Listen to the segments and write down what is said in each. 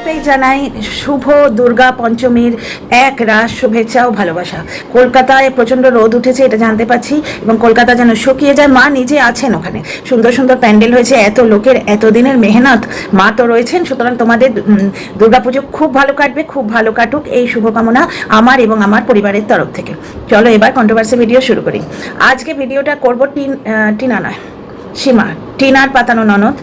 শুরুতেই জানাই শুভ দুর্গা পঞ্চমীর এক রাস শুভেচ্ছা ও ভালোবাসা। কলকাতায় প্রচণ্ড রোদ উঠেছে, এটা জানতে পারছি, এবং কলকাতা যেন শুকিয়ে যায়। মা নিজে আছেন ওখানে, সুন্দর সুন্দর প্যান্ডেল হয়েছে, এত লোকের এতদিনের মেহনত, মা তো রয়েছেন। সুতরাং তোমাদের দুর্গাপুজো খুব ভালো কাটবে, খুব ভালো কাটুক, এই শুভকামনা আমার এবং আমার পরিবারের তরফ থেকে। চলো এবার কন্ট্রোভার্সি ভিডিও শুরু করি। আজকে ভিডিওটা করবো টিনা নয়, সীমা, টিনার পাতানো ননদ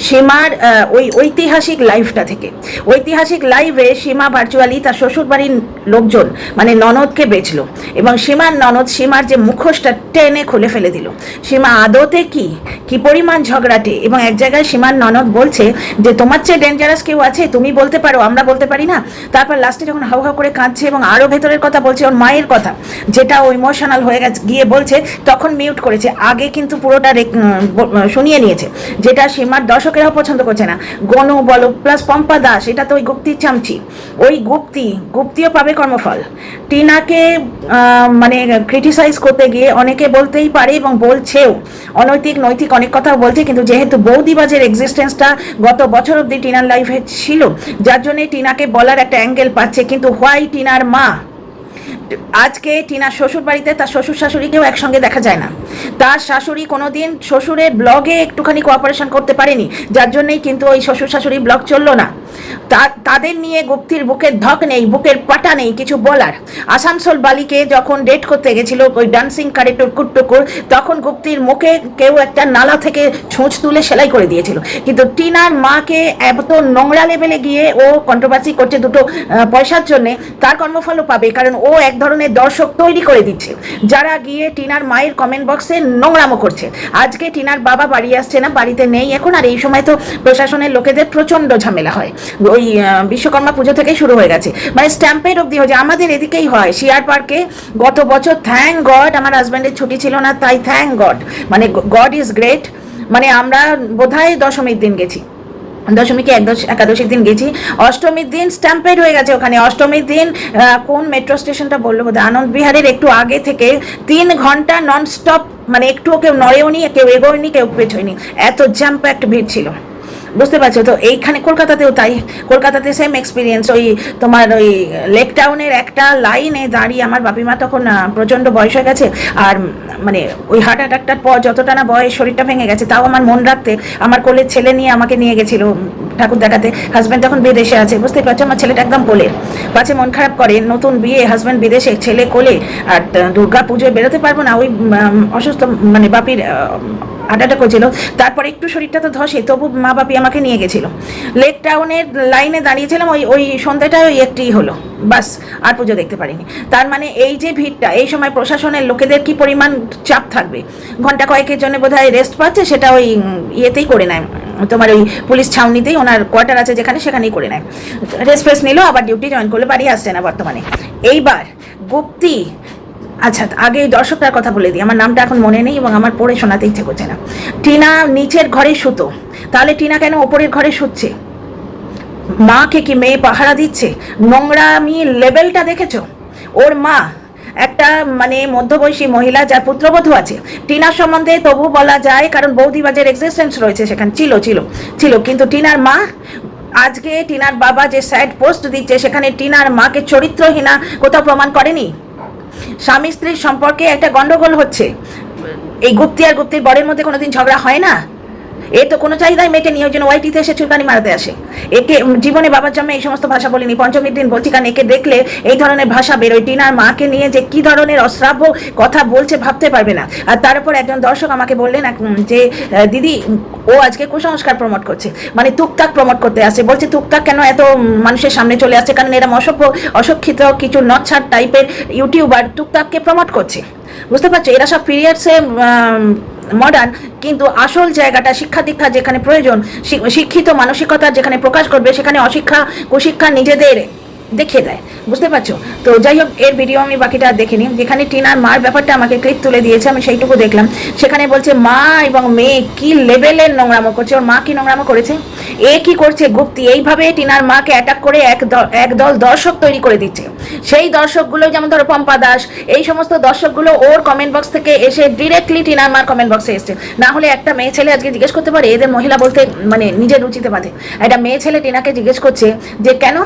সীমার ওই ঐতিহাসিক লাইভটা থেকে। ঐতিহাসিক লাইভে সীমা ভার্চুয়ালি তার শ্বশুর বাড়ির লোকজন মানে ননদকে বেচলো, এবং সীমার ননদ সীমার যে মুখোশটা টেনে খুলে ফেলে দিল। সীমা আদতে কি পরিমাণ ঝগড়াটে, এবং এক জায়গায় সীমার ননদ বলছে যে তোমার চেয়ে ডেঞ্জারাস কেউ আছে, তুমি বলতে পারো, আমরা বলতে পারি না। তারপর লাস্টে যখন হাউ হাউ করে কাঁদছে এবং আরও ভেতরের কথা বলছে, ওর মায়ের কথা, যেটা ও ইমোশনাল হয়ে গিয়ে বলছে, তখন মিউট করেছে। আগে কিন্তু পুরোটা শুনিয়ে নিয়েছে, যেটা সীমার দর্শকেরাও পছন্দ করছে না। গনু বলো প্লাস পম্পা দাস, এটা তো ওই গুপ্তির চামচি, ওই গুপ্তিও পাবে কর্মফল। টিনাকে মানে ক্রিটিসাইজ করতে গিয়ে অনেকে বলতেই পারে এবং বলছেও, অনৈতিক নৈতিক অনেক কথাও বলছে, কিন্তু যেহেতু বৌদিবাজের এক্সিস্টেন্সটা গত বছর অব্দি টিনার লাইফে ছিল, যার জন্যে টিনাকে বলার একটা অ্যাঙ্গেল পাচ্ছে। কিন্তু হোয়াই টিনার মা আজকে টিনার শ্বশুর বাড়িতে তার শ্বশুর শাশুড়িকেও একসঙ্গে দেখা যায় না। তার শাশুড়ি কোনোদিন শ্বশুরের ব্লগে একটুখানি কোঅপারেশন করতে পারেনি, যার জন্যই কিন্তু ওই শ্বশুর শাশুড়ি ব্লগ চললো না। তাদের নিয়ে গুপ্তির বুকের ধক নেই, বুকের পাটা নেই কিছু বলার। আসানসোল বালিকে যখন ডেট করতে গেছিল ওই ডান্সিং কারে টুকুর টুকুর, তখন গুপ্তির মুখে কেউ একটা নালা থেকে ছুঁচ তুলে সেলাই করে দিয়েছিল। কিন্তু টিনার মাকে এত নোংরা লেভেলে গিয়ে ও কন্ট্রোভার্সি করছে দুটো পয়সার জন্যে, তার কর্মফলও পাবে, কারণ ও এক ধরনের দর্শক তৈরি করে দিচ্ছে যারা গিয়ে টিনার মায়ের কমেন্ট বক্সে নোংরামো করছে। আজকে টিনার বাবা বাড়ি আসছে না, বাড়িতে নেই এখন, আর এই সময় তো প্রশাসনের লোকেদের প্রচণ্ড ঝামেলা হয়, ওই বিশ্বকর্মা পুজো থেকেই শুরু হয়ে গেছে, মানে স্ট্যাম্পের অবধি হয়েছে। আমাদের এদিকেই হয় শিয়ার পার্কে গত বছর, থ্যাংক গড আমার হাজব্যান্ডের ছুটি ছিল না, তাই থ্যাংক গড, মানে গড ইজ গ্রেট। মানে আমরা বোধহয় দশমীর দিন গেছি, দশমীকে একাদশীর দিন গেছি, অষ্টমীর দিন স্ট্যাম্পেড হয়ে গেছে ওখানে। অষ্টমীর দিন কোন মেট্রো স্টেশনটা বললো বোধ হয়, আনন্দ বিহারের একটু আগে থেকে 3 ঘন্টা নন স্টপ, মানে একটুও কেউ নড়েওনি, কেউ এগোয়নি, কেউ পেছোয়নি, এত জ্যাম প্যাকড ভিড় ছিল, বুঝতে পারছো তো। এইখানে কলকাতাতেও তাই, কলকাতাতে সেম এক্সপিরিয়েন্স। ওই তোমার ওই লেক টাউনের একটা লাইনে দাঁড়িয়ে, আমার বাপিমা তখন প্রচণ্ড বয়স হয়ে গেছে, আর মানে ওই হার্ট অ্যাটাকটার পর যতটা না বয়স, শরীরটা ভেঙে গেছে, তাও আমার মন রাখতে আমার কোলের ছেলে নিয়ে আমাকে নিয়ে গেছিলো ঠাকুর দেখাতে। হাজব্যান্ড তখন বিদেশে আছে, বুঝতে পারছো, আমার ছেলেটা একদম কোলের, পাছে মন খারাপ করে, নতুন বিয়ে, হাজব্যান্ড বিদেশে, ছেলে কোলে, আর দুর্গা পুজোয় বেরোতে পারবো না, ওই অসুস্থ মানে বাপির হার্ট অ্যাটাক হয়েছিল। তারপরে একটু শরীরটা তো ধসে, তবু মা বাপি আমাকে নিয়ে গেছিলো। লেক টাউনের লাইনে দাঁড়িয়েছিলাম, ওই সন্ধ্যাটায় ওই একটিই হলো, বাস, আর পুজো দেখতে পারিনি। তার মানে এই যে ভিড়টা, এই সময় প্রশাসনের লোকেদের কি পরিমাণ চাপ থাকবে। ঘন্টা কয়েকের জন্য বোধহয় রেস্ট পাচ্ছে, সেটা ওই ইয়েতেই করে নেয়, তোমার ওই পুলিশ ছাউনিতেই, ওনার কোয়ার্টার আছে যেখানে, সেখানেই করে নেয়। রেস্ট ফ্রেস্ট নিল, আবার ডিউটি জয়েন করলে, বাড়ি আসছে না বর্তমানে। এইবার গুপ্তি, আচ্ছা আগে দর্শকটার কথা বলে দিই, আমার নামটা এখন মনে নেই এবং আমার পড়ে শোনাতে ইচ্ছে করছে না। টিনা নিচের ঘরে শুতো, তাহলে টিনা কেন ওপরের ঘরে শুচ্ছে? মাকে কি মেয়ে পাহারা দিচ্ছে? নোংরামি লেভেলটা দেখেছো? ওর মা একটা মানে মধ্যবয়সী মহিলা, যার পুত্রবধূ আছে। টিনার সম্বন্ধে তবু বলা যায়, কারণ বৌদিবাজের এক্সিস্টেন্স রয়েছে সেখানে, ছিল, কিন্তু টিনার মা, আজকে টিনার বাবা যে স্যাড পোস্ট দিচ্ছে, সেখানে টিনার মাকে চরিত্রহীনা কোথাও প্রমাণ করেনি। স্বামী স্ত্রীর সম্পর্কে একটা গন্ডগোল হচ্ছে, এই গুপ্তি আর গুপ্তির বরের মধ্যে কোনোদিন ঝগড়া হয় না? এ তো কোনো চাহিদাই মেটেনি, ওই জন্য ওয়াইটিতে এসে চুলকানি মারাতে আসে। একে জীবনে বাবার জন্মে এই সমস্ত ভাষা বলিনি, পঞ্চমীর দিন বলছি, কারণ একে দেখলে এই ধরনের ভাষা বেরোয়। টিনার মাকে নিয়ে যে কি ধরনের অশ্রাব্য কথা বলছে ভাবতে পারবে না। আর তার উপর একজন দর্শক আমাকে বললেন যে দিদি, ও আজকে কুসংস্কার প্রমোট করছে, মানে টুকটাক প্রমোট করতে আসছে। বলছে টুকটাক কেন এত মানুষের সামনে চলে আসছে, কারণ এরা অশিক্ষিত কিছু নচ্ছার টাইপের ইউটিউবার টুকটাককে প্রমোট করছে, বুঝতে পারছো। এরা সব পিরিয়ডসে মডার্ন, কিন্তু আসল জায়গাটা শিক্ষা দীক্ষা যেখানে প্রয়োজন, শিক্ষিত মানসিকতার যেখানে প্রকাশ করবে, সেখানে অশিক্ষা কুশিক্ষা নিজেদের দেখিয়ে দেয়, বুঝতে পারছো তো। যাই হোক, এর ভিডিও আমি বাকিটা দেখিনি। যেখানে টিনার মার ব্যাপারটা আমাকে ক্লিপ তুলে দিয়েছে, আমি সেইটুকু দেখলাম। সেখানে বলছে মা এবং মেয়ে কি লেভেলের নোংরামো করছে। ওর মা কি নোংরামো করেছে? এ কি করছে? গুপ্তি এইভাবে টিনার মাকে অ্যাটাক করে একদল দর্শক তৈরি করে দিচ্ছে। সেই দর্শকগুলো যেমন ধরো পম্পা দাস, এই সমস্ত দর্শকগুলো ওর কমেন্ট বক্স থেকে এসে ডিরেক্টলি টিনার মার কমেন্ট বক্সে এসছে। না হলে একটা মেয়ে ছেলে আজকে জিজ্ঞেস করতে পারে, এদের মহিলা বলতে মানে নিজের রুচিতে বাঁধে, একটা মেয়ে ছেলে টিনাকে জিজ্ঞেস করছে যে কেন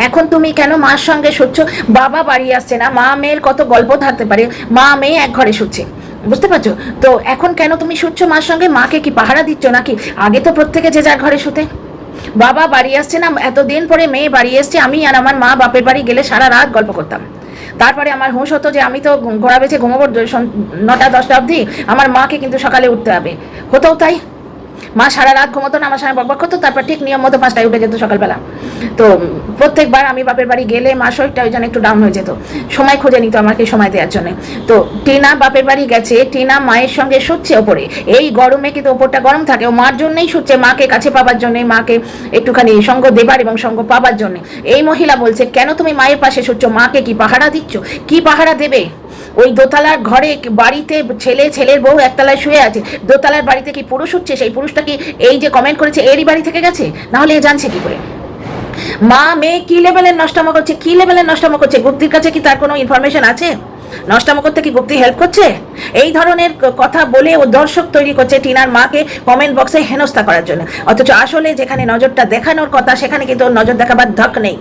এখন তুমি কেন মার সঙ্গে শুচ্ছ, বাবা বাড়ি আসছে না, মা মেয়ের কত গল্প থাকতে পারে, মা মেয়ে এক ঘরে শুচ্ছে, বুঝতে পারছো তো, এখন কেন তুমি শুচ্ছ মার সঙ্গে, মাকে কি পাহারা দিচ্ছ নাকি? আগে তো প্রত্যেকে যে যার ঘরে শুতে, বাবা বাড়ি আসছে না, এতদিন পরে মেয়ে বাড়ি এসছে, আমি আর আমার মা বাপের বাড়ি গেলে সারা রাত গল্প করতাম, তারপরে আমার হুঁশ হতো যে আমি তো ঘোড়া বেঁচে ঘুমাবো 9টা 10টা অবধি, আমার মাকে কিন্তু সকালে উঠতে হবে, হতেও তাই, মা সারা রাত ঘুমতো না, আমার সঙ্গে বকবক করতো, তারপর ঠিক নিয়ম মতো 5টায় উঠে যেত সকালবেলা। তো প্রত্যেকবার আমি বাপের বাড়ি গেলে মা শরীরটা ওই জন্য একটু ডাউন হয়ে যেত, সময় খুঁজে নিত আমাকে সময় দেওয়ার জন্য। তো টিনা বাপের বাড়ি গেছে, টিনা মায়ের সঙ্গে শুচ্ছে ওপরে, এই গরমে কিন্তু ওপরটা গরম থাকে, ও মার জন্যই শুচ্ছে, মাকে কাছে পাবার জন্যে, মাকে একটুখানি সঙ্গ দেবার এবং সঙ্গ পাবার জন্যে। এই মহিলা বলছে কেন তুমি মায়ের পাশে শুচ্ছ, মাকে কি পাহারা দিচ্ছ? কি পাহারা দেবে? ওই দোতলার ঘরে বাড়িতে ছেলের বউ একতলায় শুয়ে আছে, দোতলার বাড়িতে কি পুরুষ উঠছে? সেই পুরুষটা কি এই যে কমেন্ট করেছে এরই বাড়ি থেকে গেছে? না হলে এ জানছে কি করে? মা মেয়ে কি লেভেলের নষ্টামো করছে, কি লেভেলের নষ্টামো করছে, গুপ্তির কাছে কি তার কোনো ইনফরমেশন আছে? নষ্টামো করতে কি গুপ্তি হেল্প করছে? এই ধরনের কথা বলে ও দর্শক তৈরি করছে টিনার মাকে কমেন্ট বক্সে হেনস্থা করার জন্য, অথচ আসলে যেখানে নজরটা দেখানোর কথা সেখানে কিন্তু নজর দেখাবার ধক নেই,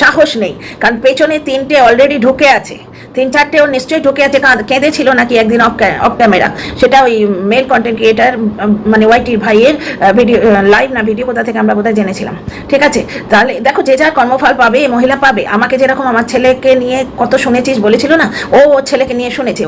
সাহস নেই, কারণ পেছনে 3টে অলরেডি ঢুকে আছে, 3-4টে ওর নিশ্চয়ই ঢুকে আছে, কেঁদেছিল নাকি একদিন অফ ক্যামেরা, সেটা ওই মেল কন্টেন্ট ক্রিয়েটার মানে ওয়াইটির ভাইয়ের ভিডিও, লাইভ না ভিডিও কোথা থেকে আমরা বোধহয় জেনেছিলাম। ঠিক আছে, তাহলে দেখো যে যার কর্মফল পাবে, এই মহিলা পাবে। আমাকে যেরকম আমার ছেলেকে নিয়ে কত শুনেছিস বলেছিল না, ও ওর ছেলেকে নিয়ে শুনেছে,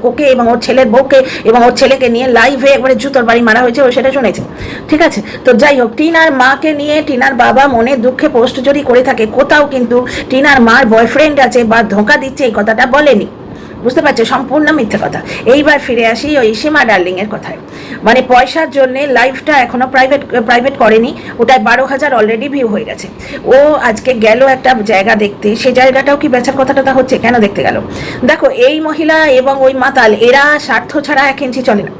ওকে এবং ওর ছেলের বউকে এবং ওর ছেলেকে নিয়ে লাইভে একবারে জুতোর বাড়ি মারা হয়েছে, ও সেটা শুনেছে। ঠিক আছে, তো যাই হোক, টিনার মাকে নিয়ে টিনার বাবা মনে দুঃখে পোস্ট যদি করে থাকে, কোথাও কিন্তু টিনার মার বয়ফ্রেন্ড আছে বা ধোঁকা দিচ্ছে এই কথাটা বলেনি, বুঝতে পারছো, সম্পূর্ণ মিথ্যে কথা। এইবার ফিরে আসি ওই সীমা ডার্লিং এর কথায়, মানে পয়সার জন্য লাইভটা এখনো প্রাইভেট করেনি, ওটায় 12,000 অলরেডি ভিউ হয়ে গেছে। ও আজকে গেল একটা জায়গা দেখতে, সেই জায়গাটাও কি বেচার কথাটা হচ্ছে, কেন দেখতে গেল? দেখো এই মহিলা এবং ওই মাতাল, এরা স্বার্থ ছাড়া 1 ইঞ্চি চলে না।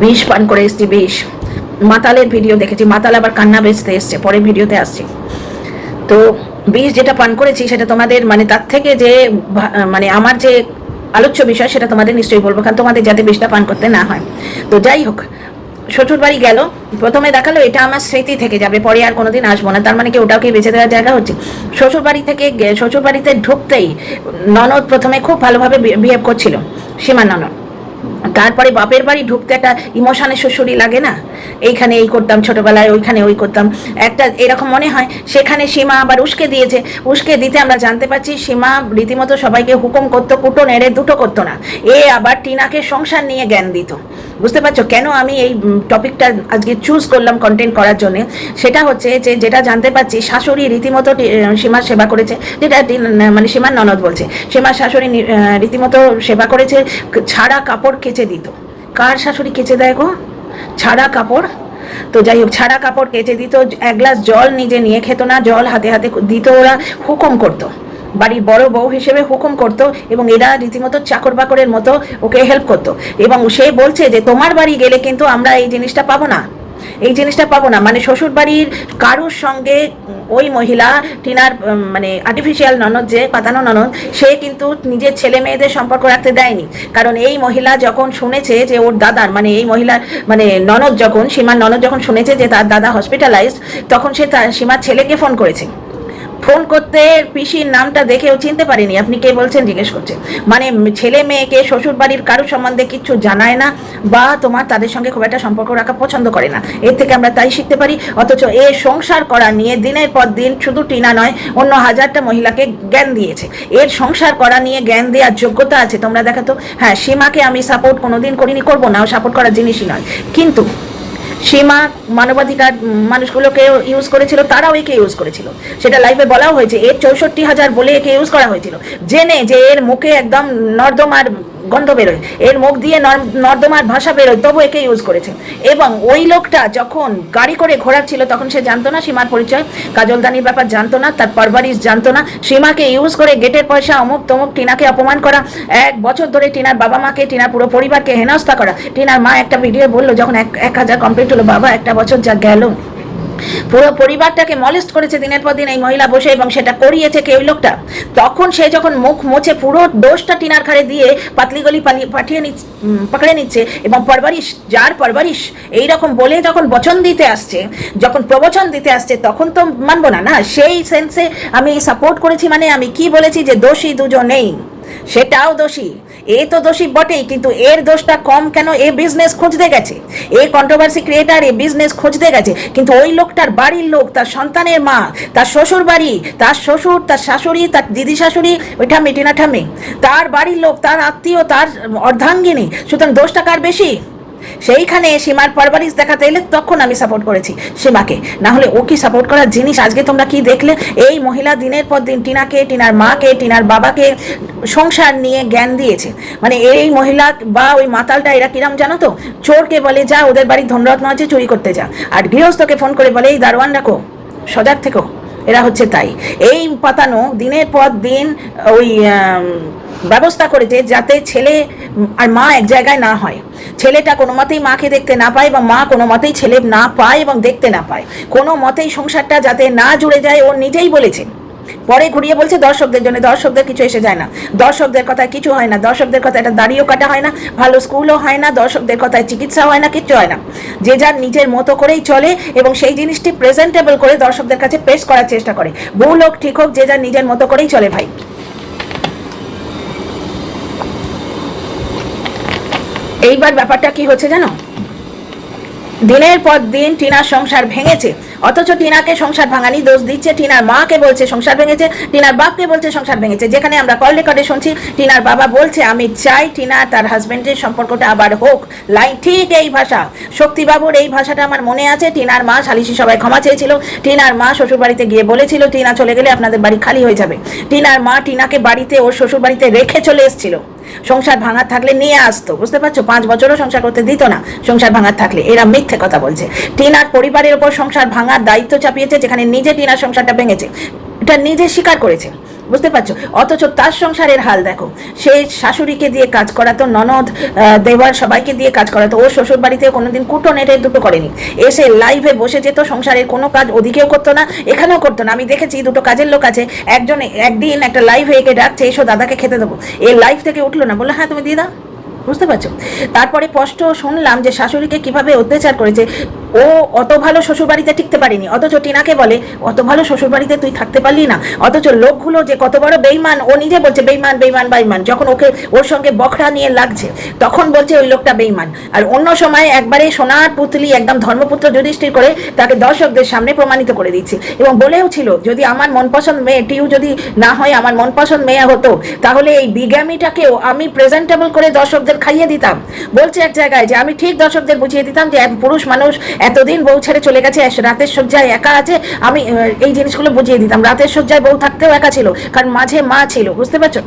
বিষ পান করে এসছি, বিষ, মাতালের ভিডিও দেখেছি, মাতাল আবার কান্না বেচতে এসছে, পরের ভিডিওতে আসছে। তো বিষ যেটা পান করেছি সেটা তোমাদের মানে তার থেকে যে মানে আমার যে আলোচ্য বিষয় সেটা তোমাদের নিশ্চয়ই বলবো, কারণ তোমাদের যাতে বিষটা পান করতে না হয়। তো যাই হোক, শ্বশুর বাড়ি গেল, প্রথমে দেখালো এটা আমার স্মৃতি থেকে যাবে, পরে আর কোনোদিন আসবো না, তার মানে কি ওটাকে বেঁচে দেওয়ার জায়গা হচ্ছে? শ্বশুর বাড়িতে ঢুকতেই ননদ প্রথমে খুব ভালোভাবে বিহেভ করছিল, সীমা ননদ, তারপরে বাপের বাড়ি ঢুকতে একটা ইমোশনের শ্বশুরি লাগে না, এইখানে এই করতাম ছোটবেলায়, ওইখানে ওই করতাম, একটা এরকম মনে হয়। সেখানে সীমা আবার উস্কে দিয়েছে, উস্কে দিতে আমরা জানতে পারছি সীমা রীতিমতো সবাইকে হুকুম করতো, কুটো নেড়ে দুটো করতো না, এ আবার টিনাকে সংসার নিয়ে জ্ঞান দিত। বুঝতে পারছো কেন আমি এই টপিকটা আজকে চুজ করলাম কন্টেন্ট করার জন্য? সেটা হচ্ছে যে যেটা জানতে পারছি, শাশুড়ি রীতিমতো সীমার সেবা করেছে, যেটা মানে সীমার ননদ বলছে, সীমার শাশুড়ি রীতিমতো সেবা করেছে, ছাড়া কাপড় কেচে দিত। কার শাশুড়ি কেচে দেয় গো ছাড়া কাপড়? তো যাই হোক, ছাড়া কাপড় কেচে দিত, 1 গ্লাস জল নিজে নিয়ে খেত না, জল হাতে হাতে দিত, ওরা হুকুম করতো, বাড়ির বড় বউ হিসেবে হুকুম করতো, এবং এরা রীতিমতো চাকর বাকরের মতো ওকে হেল্প করতো। এবং সে বলছে যে তোমার বাড়ি গেলে কিন্তু আমরা এই জিনিসটা পাবো না, এই জিনিসটা পাবো না, মানে শ্বশুর বাড়ির কারুর সঙ্গে ওই মহিলা টিনার মানে আর্টিফিশিয়াল ননদ, যে পাতানো ননদ, সে কিন্তু নিজের ছেলে মেয়েদের সম্পর্ক রাখতে দেয়নি। কারণ এই মহিলা যখন শুনেছে যে ওর দাদার মানে এই মহিলার মানে ননদ যখন সীমার ননদ যখন শুনেছে যে তার দাদা হসপিটালাইজড, তখন সে তার সীমার ছেলেকে ফোন করেছে, ফোন করতে পিসির নামটা দেখেও চিনতে পারিনি, আপনি কে বলছেন জিজ্ঞেস করছে, মানে ছেলে মেয়েকে শ্বশুর বাড়ির কারোর সম্বন্ধে কিছু জানায় না, বা তোমার তাদের সঙ্গে খুব একটা সম্পর্ক রাখা পছন্দ করে না, এর থেকে আমরা তাই শিখতে পারি। অথচ এ সংসার করা নিয়ে দিনের পর দিন শুধু টিনা নয় অন্য 1000টা মহিলাকে জ্ঞান দিয়েছে, এর সংসার করা নিয়ে জ্ঞান দেওয়ার যোগ্যতা আছে, তোমরা দেখাতো। হ্যাঁ, সীমাকে আমি সাপোর্ট কোনোদিন করিনি, করবো না, সাপোর্ট করার জিনিসই নয়, কিন্তু সীমা মানবাধিকার মানুষগুলোকে ইউজ করেছিল, তারাও একে ইউজ করেছিল, সেটা লাইভে বলাও হয়েছে, এর 64,000 বলে একে ইউজ করা হয়েছিল, জেনে যে এর মুখে একদম নর্দমার গন্ধ বেরোয়, এর মুখ দিয়ে নর্দমার ভাষা বেরোয়, তবু একে ইউজ করেছে। এবং ওই লোকটা যখন গাড়ি করে ঘোরাচ্ছিল তখন সে জানতো না সীমার পরিচয়, কাজলদানির ব্যাপার জানতো না, তার পরবারিশ জানতো না। সীমাকে ইউজ করে গেটের পয়সা অমুক তমুক, টিনাকে অপমান করা, 1 বছর ধরে টিনার বাবা মাকে, টিনার পুরো পরিবারকে হেনস্থা করা। টিনার মা একটা ভিডিও বললো যখন 1000 কমপ্লিট হলো, বাবা 1 বছর যা গেল, পুরো পরিবারটাকে মলেস্ট করেছে দিনের পর দিন এই মহিলা বসে, এবং সেটা করিয়েছে কে? ওই লোকটা। তখন সে যখন মুখ মুছে পুরো দোষটা টিনার ঘাড়ে দিয়ে পাতলিগলি পকড়ে নিচ্ছে, এবং পরবারিশ, যার পরবারিশ এইরকম বলে যখন বচন দিতে আসছে, যখন প্রবচন দিতে আসছে, তখন তো মানবো না। না, সেই সেন্সে আমি সাপোর্ট করেছি। মানে আমি কি বলেছি যে দোষী দুজনেই, সেটাও দোষী, এ তো দোষী বটেই, কিন্তু এর দোষটা কম কেন? এ বিজনেস খুঁজতে গেছে, এ কন্ট্রোভার্সি ক্রিয়েটার, এ বিজনেস খুঁজতে গেছে। কিন্তু ওই লোকটার বাড়ির লোক, তার সন্তানের মা, তার শ্বশুর বাড়ি, তার শ্বশুর, তার শাশুড়ি, তার দিদি শাশুড়ি, ওই ঠাম্মি, টিনা ঠাম্মি, তার বাড়ির লোক, তার আত্মীয়, তার অর্ধাঙ্গিনী, সুতরাং দোষটা কার বেশি? সেইখানে সীমার পরবারিশ দেখাতে এলে তখন আমি সাপোর্ট করেছি সীমাকে, না হলে ও কি সাপোর্ট করার জিনিস? আজকে তোমরা কি দেখলে? এই মহিলা দিনের পর দিন টিনাকে, টিনার মাকে, টিনার বাবাকে সংসার নিয়ে জ্ঞান দিয়েছে। মানে এই মহিলা বা ওই মাতালটা এরা কিরাম জানো তো? চোরকে বলে যা ওদের বাড়ির ধনরত্ন আছে চুরি করতে যা, আর গৃহস্থকে ফোন করে বলে এই দারোয়ান রাখো, সজাগ থেকো। এরা হচ্ছে তাই। এই পাতানো দিনের পর দিন ওই ব্যবস্থা করেছে যাতে ছেলে আর মা এক জায়গায় না হয়, ছেলেটা কোনো মতেই মাকে দেখতে না পায়, বা মা কোনো মতেই ছেলে না পায় এবং দেখতে না পায়, কোনো মতেই সংসারটা যাতে না জুড়ে যায়। ও নিজেই বলেছে, পরে ঘুরিয়ে বলছে দর্শকদের জন্য, দর্শকদের কিছু এসে যায় না, দর্শকদের কথায় কিছু হয় না, দর্শকদের কথায় একটা দাড়িও কাটা হয় না, ভালো স্কুলও হয় না, দর্শকদের কথায় চিকিৎসা হয় না, কিচ্ছু হয় না। যে যার নিজের মতো করেই চলে, এবং সেই জিনিসটি প্রেজেন্টেবল করে দর্শকদের কাছে পেশ করার চেষ্টা করে। ভুল হোক ঠিক হোক, যে যার নিজের মতো করেই চলে ভাই। এইবার ব্যাপারটা কি হচ্ছে জানো? দিনের পর দিন টিনার সংসার ভেঙেছে, অথচ টিনাকে সংসার ভাঙানি দোষ দিচ্ছে। টিনার মাকে বলছে সংসার ভেঙেছে, টিনার বাপকে বলছে সংসার ভেঙেছে। যেখানে আমরা কল রেকর্ডে শুনছি টিনার বাবা বলছে আমি চাই টিনা তার হাজবেন্ডের সম্পর্কটা আবার হোক, লাইন ঠিক এই ভাষা। শক্তিবাবুর এই ভাষাটা আমার মনে আছে। টিনার মা সালিশি সবাই ক্ষমা চেয়েছিল, টিনার মা শ্বশুর বাড়িতে গিয়ে বলেছিল টিনা চলে গেলে আপনাদের বাড়ি খালি হয়ে যাবে। টিনার মা টিনাকে বাড়িতে, ওর শ্বশুর বাড়িতে রেখে চলে এসেছিল। সংসার ভাঙার থাকলে নিয়ে আসতো, বুঝতে পারছো? 5 বছরও সংসার করতে দিত না সংসার ভাঙার থাকলে। এরা মিথ্যে কথা বলছে। টিনার পরিবারের ওপর সংসার ভাঙার দায়িত্ব চাপিয়েছে, যেখানে নিজে টিনার সংসারটা ভেঙেছে, এটা নিজে স্বীকার করেছে, বুঝতে পারছো? অথচ তার সংসারের হাল দেখো। সে শাশুড়িকে দিয়ে কাজ করাতো, ননদ দেওয়ার সবাইকে দিয়ে কাজ করাতো। ওর শ্বশুর বাড়িতে কোনোদিন কুটো নেটে দুটো করেনি, এসে লাইভে বসে যেত, সংসারের কোনো কাজ ওদিকেও করতো না এখানেও করতো না। আমি দেখেছি দুটো কাজের লোক আছে, একজন একদিন একটা লাইভে একে ডাকছে এসো দাদাকে খেতে দেবো, এই লাইভ থেকে উঠলো না, বললো হ্যাঁ তুমি দিয়ে দাও, বুঝতে পারছো? তারপরে স্পষ্ট শুনলাম যে শাশুড়িকে কিভাবে অত্যাচার করেছে। ও অত ভালো শ্বশুরবাড়িতে টিকতে পারিনি, অথচ টিনাকে বলে অত ভালো শ্বশুরবাড়িতে তুই থাকতে পারলি না। অথচ লোকগুলো যে কত বড় বেইমান, ও নিজে বলছে বেইমান বেইমান বেইমান। যখন ওকে ওর সঙ্গে বখরা নিয়ে লাগছে তখন বলছে ওই লোকটা বেইমান, আর অন্য সময় একবারে সোনার পুতলি একদম ধর্মপুত্র যুধিষ্ঠির করে তাকে দর্শকদের সামনে প্রমাণিত করে দিচ্ছে। এবং বলেও ছিল যদি আমার মনপসন্দ মেয়ে টিউ যদি না হয়, আমার মনপসন্দ মেয়ে হতো, তাহলে এই বিজ্ঞানীটাকেও আমি প্রেজেন্টেবল করে দর্শকদের খাইয়ে দিতাম। বলছে এক জায়গায় যে আমি ঠিক দর্শকদের বুঝিয়ে দিতাম যে এক পুরুষ মানুষ এতদিন বউ ছেড়ে চলে গেছে, রাতের শয্যায় একা আছে, আমি এই জিনিসগুলো বুঝিয়ে দিতাম। রাতের শয্যায় বউ থাকতেও একা ছিল, কারণ মাঝে মা ছিল, বুঝতে পারছো?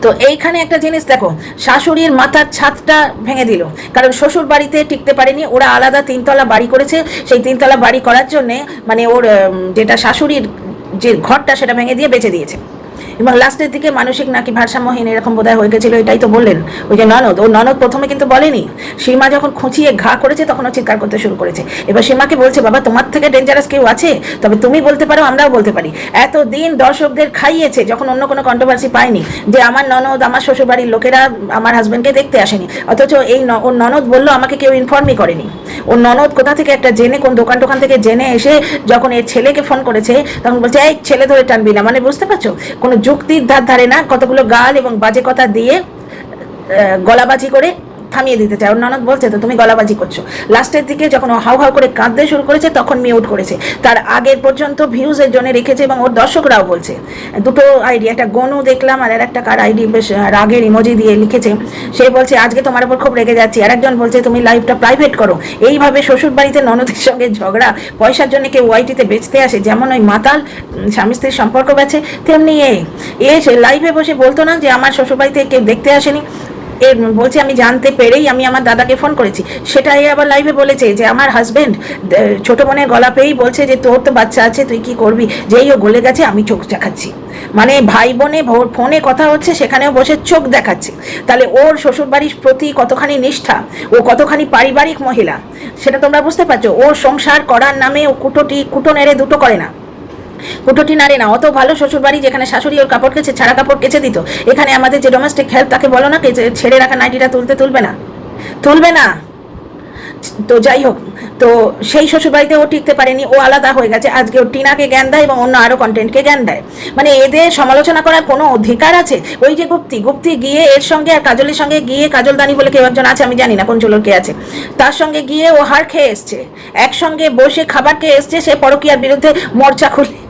তো এইখানে একটা জিনিস দেখো, শাশুড়ির মাথার ছাদটা ভেঙে দিল, কারণ শ্বশুর বাড়িতে টিকতে পারেনি। ওরা আলাদা 3তলা বাড়ি করেছে, সেই 3তলা বাড়ি করার জন্যে মানে ওর যেটা শাশুড়ির যে ঘরটা সেটা ভেঙে দিয়ে বেঁচে দিয়েছে। এবং লাস্টের দিকে মানসিক নাকি ভারসাম্যহীন এরকম বোধহয় হয়ে গেছিলো, এটাই তো বললেন ওই যে ননদ। ও ননদ প্রথমে কিন্তু বলেনি, সীমা যখন খুঁচিয়ে ঘা করেছে তখন ও চিৎকার করতে শুরু করেছে। এবার সীমাকে বলছে বাবা তোমার থেকে ডেঞ্জারাস কেউ আছে, তবে তুমি বলতে পারো আমরাও বলতে পারি। এতদিন দর্শকদের খাইয়েছে যখন অন্য কোনো কন্ট্রোভার্সি পায়নি, যে আমার ননদ আমার শ্বশুরবাড়ির লোকেরা আমার হাজব্যান্ডকে দেখতে আসেনি, অথচ এই ওর ননদ বললো আমাকে কেউ ইনফর্মই করেনি। ওর ননদ কোথা থেকে একটা জেনে, কোন দোকান টোকান থেকে জেনে এসে যখন এর ছেলেকে ফোন করেছে তখন বলছে এই ছেলে ধরে টানবি না, মানে বুঝতে পারছো কোনো যুক্তির ধার ধারে না, কতগুলো গাল এবং বাজে কথা দিয়ে গলাবাজি করে থামিয়ে দিতে চায়। ওর ননদ বলছে তো তুমি গলাবাজি করছো। লাস্টের দিকে যখন ও হাউ হাউ করে কাঁদতে শুরু করেছে তখন মিউট করেছে, তার আগের পর্যন্ত ভিউজের জন্য রেখেছে। এবং ওর দর্শকরাও বলছে, দুটো আইডি, একটা গনু দেখলাম আর একটা কার আইডি বেশ রাগের ইমোজি দিয়ে লিখেছে, সে বলছে আজকে তোমার উপর খুব রেগে যাচ্ছি, আর একজন বলছে তুমি লাইভটা প্রাইভেট করো। এইভাবে শ্বশুর বাড়িতে ননদের সঙ্গে ঝগড়া, পয়সার জন্য কেউ ওয়াইটিতে বেচতে আসে, যেমন ওই মাতাল স্বামী স্ত্রীর সম্পর্ক বেছে, তেমনি এ লাইভে বসে বলতো না যে আমার শ্বশুর বাড়িতে কেউ দেখতে আসেনি, এর বলছে আমি জানতে পেরেই আমি আমার দাদাকে ফোন করেছি। সেটাই আবার লাইভে বলেছে যে আমার হাজবেন্ড ছোট বোনের গলা পেয়েই বলছে যে তোর তো বাচ্চা আছে, তুই কি করবি, যেই ও গলে গেছে আমি চোখ দেখাচ্ছি। মানে ভাই বোনে ফোনে কথা হচ্ছে, সেখানেও বসে চোখ দেখাচ্ছে। তাহলে ওর শ্বশুরবাড়ির প্রতি কতখানি নিষ্ঠা, ও কতখানি পারিবারিক মহিলা, সেটা তোমরা বুঝতে পারছো। ও সংসার করার নামে ও কুটো নেড়ে দুটো করে না, কুটোটি নাড়ে না। অত ভালো শ্বশুরবাড়ি, যেখানে শাশুড়ি ওর কাপড় কেচে, ছাড়া কাপড় কেচে দিত। এখানে আমাদের যে ডোমেস্টিক হেল্প, তাকে বলো না ছেড়ে রাখা নাইটিটা তুলবে না। তো যাই হোক, তো সেই শ্বশুরবাড়িতে ও টিকতে পারেনি, ও আলাদা হয়ে গেছে। আজকে ও টিনাকে জ্ঞান দেয় এবং অন্য আরো কন্টেন্টকে জ্ঞান দেয়। মানে এদের সমালোচনা করার কোনো অধিকার আছে? ওই যে গুপ্তি গিয়ে এর সঙ্গে আর কাজলের সঙ্গে গিয়ে, কাজলদানি বলে কেউ একজন আছে, আমি জানি না কোন চলোর কে আছে, তার সঙ্গে গিয়ে ও হার খেয়ে এসছে, একসঙ্গে বসে খাবার খেয়ে এসছে। সে পরকীয়ার বিরুদ্ধে মোর্চা খুলে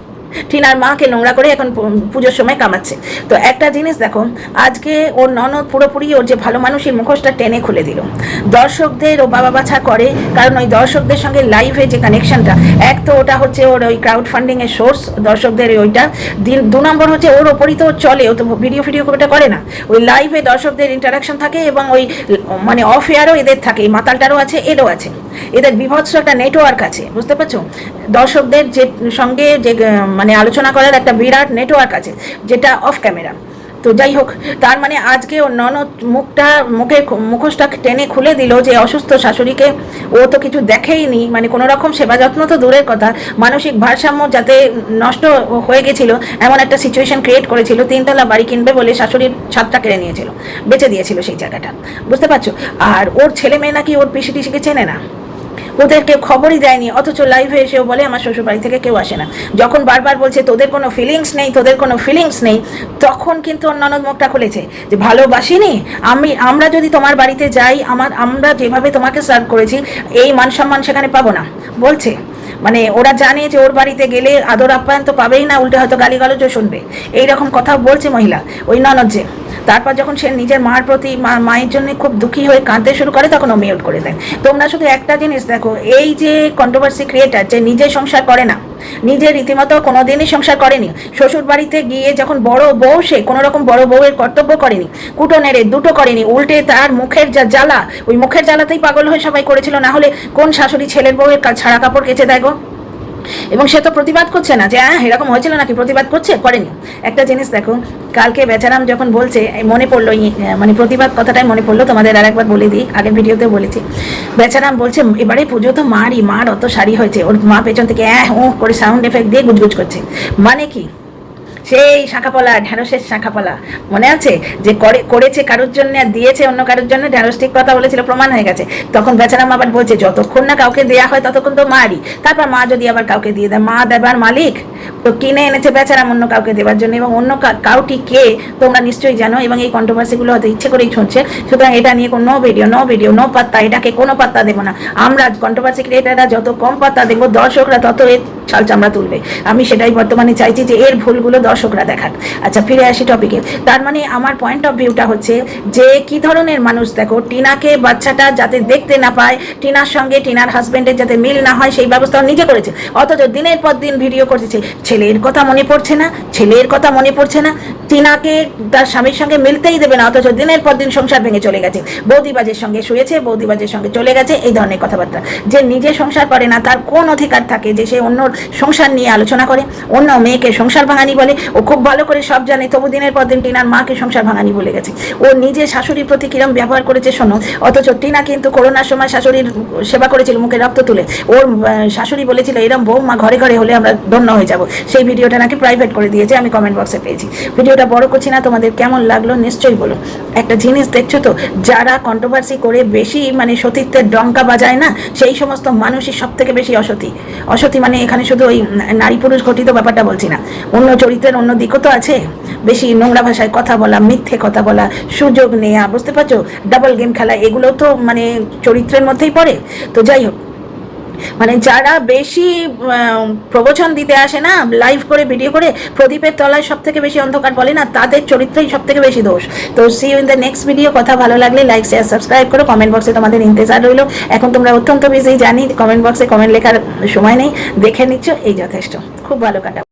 টিনার মাকে নোংরা করে এখন পুজোর সময় কামাচ্ছে। তো একটা জিনিস দেখো, আজকে ওর ননদ পুরোপুরি ওর যে ভালো মানুষের মুখোশটা টেনে খুলে দিল। দর্শকদের ও বাবা বাছা করে, কারণ ওই দর্শকদের সঙ্গে লাইভে যে কানেকশনটা, এক তো ওটা হচ্ছে ওর ওই ক্রাউড ফান্ডিং এর সোর্স, দর্শকদের ওইটা। 2 নম্বর হচ্ছে ওর ওপরই তো চলে, ও তো ভিডিও খুব করে না। ওই লাইভে দর্শকদের ইন্টারাকশন থাকে এবং ওই মানে অফ এয়ারও এদের থাকে, এই মাতালটারও আছে, এরও আছে। এদের বিভৎস একটা নেটওয়ার্ক আছে, বুঝতে পারছো? দর্শকদের যে সঙ্গে যে মানে আলোচনা করার একটা বিরাট নেটওয়ার্ক আছে, যেটা অফ ক্যামেরা। তো যাই হোক, তার মানে আজকে ওর ননদ মুখোশটা টেনে খুলে দিল যে অসুস্থ শাশুড়িকে ও তো কিছু দেখেইনি, মানে কোনো রকম সেবা যত্ন তো দূরের কথা, মানসিক ভারসাম্য যাতে নষ্ট হয়ে গেছিল এমন একটা সিচুয়েশন ক্রিয়েট করেছিল। 3 তলা বাড়ি কিনবে বলে শাশুড়ির ছাদটা কেড়ে নিয়েছিল, বেঁচে দিয়েছিল সেই জায়গাটা, বুঝতে পারছো? আর ওর ছেলে মেয়ে নাকি ওর পিসি টিসিকে চেনে না, ওদেরকে খবরই দেয়নি, অথচ লাইভে এসেও বলে আমার শ্বশুরবাড়ি থেকে কেউ আসে না। যখন বারবার বলছে তোদের কোনো ফিলিংস নেই, তখন কিন্তু ওর ননদ মুখটা খুলেছে যে ভালোবাসিনি আমরা যদি তোমার বাড়িতে যাই, আমরা যেভাবে তোমাকে সার্ভ করেছি এই মান সম্মান সেখানে পাবো না বলছে। মানে ওরা জানে যে ওর বাড়িতে গেলে আদর আপ্যায়ন তো পাবেই না, উল্টে হয়তো গালিগালাজও শুনবে, এইরকম কথা বলছে মহিলা ওই ননদ যে। তারপর যখন সে নিজের মার প্রতি মায়ের জন্য খুব দুঃখী হয়ে কাঁদতে শুরু করে, তখন ও মিউট করে দেয়। তোমরা শুধু একটা জিনিস দেখো, এই যে কন্ট্রোভার্সি ক্রিয়েটার যে নিজে সংসার করে না, নিজে রীতিমতো কোনোদিনই সংসার করেনি, শ্বশুর বাড়িতে গিয়ে যখন বড় বউ, সে কোনো রকম বড় বউয়ের কর্তব্য করেনি, কুটো নেড়ে দুটো করেনি, উল্টে তার মুখের যা জ্বালা, ওই মুখের জ্বালাতেই পাগল হয়ে সবাই করেছিল। না হলে কোন শাশুড়ি ছেলের বউয়ের ছাড়া কাপড় কেচে দেয় গো? এবং সে তো প্রতিবাদ করছে না যে হ্যাঁ এরকম হয়েছিল নাকি, প্রতিবাদ করেনি। একটা জিনিস দেখো, কালকে বেচারাম যখন বলছে, মনে পড়লো, মানে প্রতিবাদ কথাটাই মনে পড়লো, তোমাদের আর একবার বলে দিই, আগের ভিডিওতে বলেছি। বেচারাম বলছে এবারে পুজো তো মার অত শাড়ি হয়েছে, ওর মা পেছন থেকে করে সাউন্ড এফেক্ট দিয়ে গুজগুজ করছে। মানে কি? সেই শাঁখাপলা, ঢ্যাঁড়সের শাঁখাপলা মনে আছে যে করেছে কারোর জন্য আর দিয়েছে অন্য কারোর জন্য, ঢ্যাঁড়স ঠিক কথা বলেছিল, প্রমাণ হয়ে গেছে। তখন বেচারাম আবার বলছে যতক্ষণ না কাউকে দেওয়া হয় ততক্ষণ তো মারই, তারপর মা যদি আবার কাউকে দিয়ে দেয়, মা দেবার মালিক তো কিনে এনেছে বেচারাম অন্য কাউকে দেওয়ার জন্য। এবং অন্য কাউটি কে তোমরা নিশ্চয়ই জানো, এবং এই কন্ট্রোভার্সিগুলো হয়তো ইচ্ছে করেই শুনছে। সুতরাং এটা নিয়ে কোনো ভিডিও নো পাত্তা, এটাকে কোনো পাত্তা দেবো না আমরা। কন্ট্রোভার্সি ক্রিয়েটাররা যত কম পাত্তা দেবো, দর্শকরা তত এর ছাল চামড়া তুলবে। আমি সেটাই বর্তমানে চাইছি যে এর ভুলগুলো দর্শকরা দেখাক। আচ্ছা, ফিরে আসি টপিকে। তার মানে আমার পয়েন্ট অফ ভিউটা হচ্ছে যে কি ধরনের মানুষ, দেখো টিনাকে বাচ্চাটা যাতে দেখতে না পায়, টিনার সঙ্গে টিনার হাজবেন্ডের যাতে মিল না হয় সেই ব্যবস্থা নিজে করেছে, অথচ দিনের পর দিন ভিডিও করতেছে। ছেলের কথা মনে পড়ছে না, টিনাকে তার স্বামীর সঙ্গে মিলতেই দেবে না, অথচ দিনের পর দিন সংসার ভেঙে চলে গেছে, বৌদিবাজের সঙ্গে শুয়েছে, বৌদিবাজের সঙ্গে চলে গেছে, এই ধরনের কথাবার্তা। যে নিজে সংসার করে না, তার কোন অধিকার থাকে যে সে অন্য সংসার নিয়ে আলোচনা করে, অন্য মেয়েকে সংসার ভাঙানি বলে? ও খুব ভালো করে সব জানে, তবু দিনের পর দিন টিনার মাকে সংসার ভাঙানি বলে গেছে। ও নিজে শাশুড়ির প্রতি কিরম ব্যবহার করেছে শোনো। অথচ টিনা কিন্তু করোনার সময় শাশুড়ির সেবা করেছিল, মুখে রক্ত তুলে। ওর শাশুড়ি বলেছিল এরম বৌমা ঘরে ঘরে হলে আমরা ধন্য হয়ে যাব। সেই ভিডিওটা নাকি প্রাইভেট করে দিয়েছে, আমি কমেন্ট বক্সে পেয়েছি। ভিডিওটা বড় করছি না, তোমাদের কেমন লাগলো নিশ্চয়ই বলো। একটা জিনিস দেখছো তো, যারা কন্ট্রোভার্সি করে বেশি মানে সতীত্বের ডঙ্কা বাজায় না, সেই সমস্ত মানুষই সব থেকে বেশি অসতী। মানে এখানে শুধু ওই নারী পুরুষ ঘটিত ব্যাপারটা বলছি না, অন্য চরিত্রের অন্য দিকও তো আছে। বেশি নোংরা ভাষায় কথা বলা, মিথ্যে কথা বলা, সুযোগ নেওয়া, বুঝতে পারছো, ডাবল গেম খেলা, এগুলো তো মানে চরিত্রের মধ্যেই পড়ে। তো যাই হোক, মানে যারা বেশি প্রবচন দিতে আসে না, লাইভ করে ভিডিও করে প্রদীপের তলায় সব থেকে বেশি অন্ধকার বলে না, তাদের চরিত্রই সব থেকে বেশি দোষ। তো see you in the next video. কথা ভালো লাগলে লাইক শেয়ার সাবস্ক্রাইব করো, কমেন্ট বক্সে তোমাদের ইন্তজার রইলো। এখন তোমরা অত্যন্ত বিজি, জানি কমেন্ট বক্সে কমেন্ট লেখার সময় নেই, দেখে নিচ্ছ, এই যথেষ্ট। খুব ভালো কাটা।